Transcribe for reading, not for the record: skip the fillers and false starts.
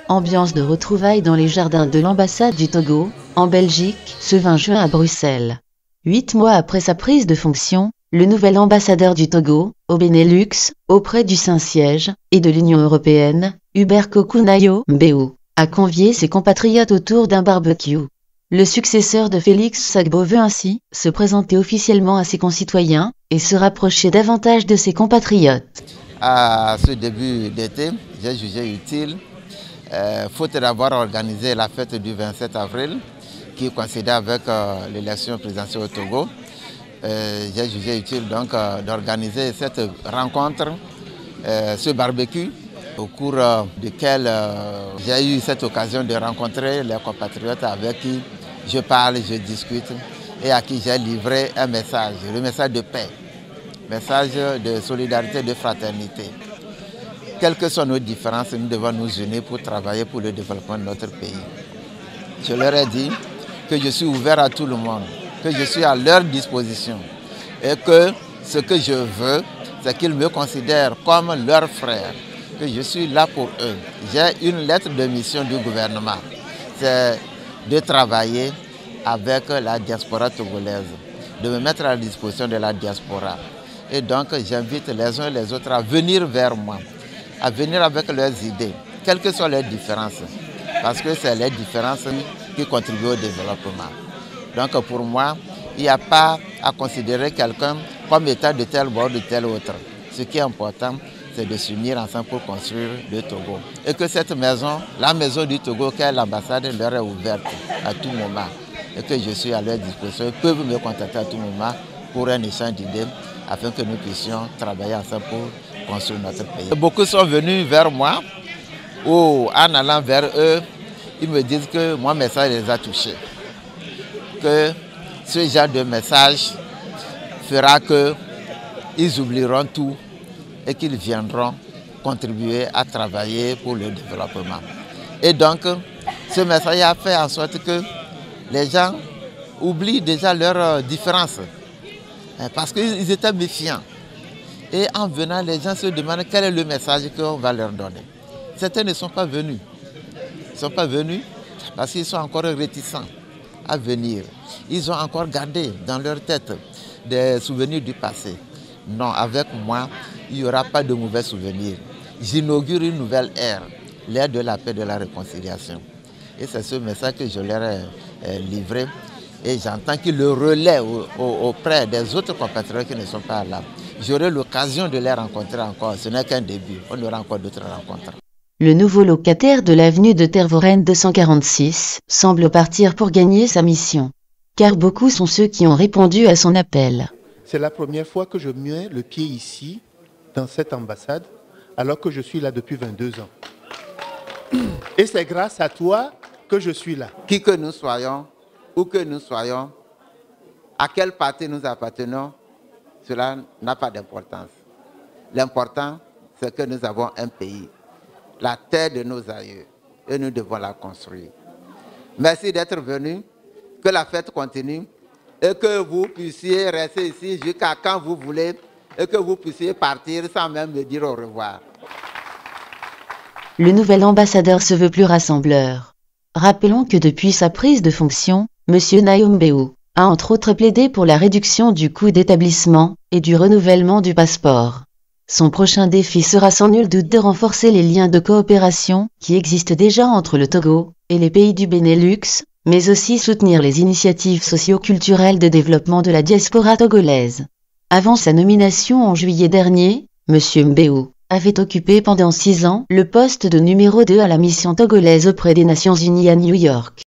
Ambiance de retrouvailles dans les jardins de l'ambassade du Togo, en Belgique, ce 20 juin à Bruxelles. 8 mois après sa prise de fonction, le nouvel ambassadeur du Togo, au Benelux, auprès du Saint-Siège, et de l'Union européenne, Hubert Kokunayo Mbeu, a convié ses compatriotes autour d'un barbecue. Le successeur de Félix Sagbo veut ainsi se présenter officiellement à ses concitoyens et se rapprocher davantage de ses compatriotes. À ce début d'été, j'ai jugé utile, faute d'avoir organisé la fête du 27 avril, qui coïncidait avec l'élection présidentielle au Togo, j'ai jugé utile donc d'organiser cette rencontre, ce barbecue, au cours duquel j'ai eu cette occasion de rencontrer les compatriotes avec qui je parle, je discute et à qui j'ai livré un message, le message de paix, message de solidarité, de fraternité. Quelles que soient nos différences, nous devons nous unir pour travailler pour le développement de notre pays. Je leur ai dit que je suis ouvert à tout le monde, que je suis à leur disposition et que ce que je veux, c'est qu'ils me considèrent comme leur frère, que je suis là pour eux. J'ai une lettre de mission du gouvernement, c'est de travailler avec la diaspora togolaise, de me mettre à la disposition de la diaspora. Et donc j'invite les uns et les autres à venir vers moi, à venir avec leurs idées, quelles que soient leurs différences, parce que c'est les différences qui contribuent au développement. Donc pour moi, il n'y a pas à considérer quelqu'un comme état de tel bord ou de tel autre. Ce qui est important, c'est de s'unir ensemble pour construire le Togo. Et que cette maison, la maison du Togo, qu'est l'ambassade, leur est ouverte à tout moment. Et que je suis à leur disposition. Ils peuvent me contacter à tout moment pour un échange d'idées afin que nous puissions travailler ensemble pour construire notre pays. Beaucoup sont venus vers moi ou en allant vers eux, ils me disent que mon message les a touchés. Que ce genre de message fera qu'ils oublieront tout et qu'ils viendront contribuer à travailler pour le développement. Et donc, ce message a fait en sorte que les gens oublient déjà leurs différences, parce qu'ils étaient méfiants. Et en venant, les gens se demandent quel est le message qu'on va leur donner. Certains ne sont pas venus. Ils ne sont pas venus parce qu'ils sont encore réticents à venir. Ils ont encore gardé dans leur tête des souvenirs du passé. Non, avec moi, il n'y aura pas de mauvais souvenirs. J'inaugure une nouvelle ère, l'ère de la paix et de la réconciliation. Et c'est ce message que je leur ai livré. Et j'entends qu'ils le relaient auprès des autres compatriotes qui ne sont pas là. J'aurai l'occasion de les rencontrer encore. Ce n'est qu'un début. On aura encore d'autres rencontres. Le nouveau locataire de l'avenue de Tervoren 246 semble partir pour gagner sa mission. Car beaucoup sont ceux qui ont répondu à son appel. C'est la première fois que je mets le pied ici, dans cette ambassade, alors que je suis là depuis 22 ans. Et c'est grâce à toi que je suis là. Qui que nous soyons, où que nous soyons, à quel parti nous appartenons, cela n'a pas d'importance. L'important, c'est que nous avons un pays, la terre de nos aïeux, et nous devons la construire. Merci d'être venus, que la fête continue, et que vous puissiez rester ici jusqu'à quand vous voulez, et que vous puissiez partir sans même me dire au revoir. Le nouvel ambassadeur se veut plus rassembleur. Rappelons que depuis sa prise de fonction, M. Nayo Mbeu a entre autres plaidé pour la réduction du coût d'établissement et du renouvellement du passeport. Son prochain défi sera sans nul doute de renforcer les liens de coopération qui existent déjà entre le Togo et les pays du Benelux, mais aussi soutenir les initiatives socio-culturelles de développement de la diaspora togolaise. Avant sa nomination en juillet dernier, M. Mbeu avait occupé pendant 6 ans le poste de numéro 2 à la mission togolaise auprès des Nations Unies à New York.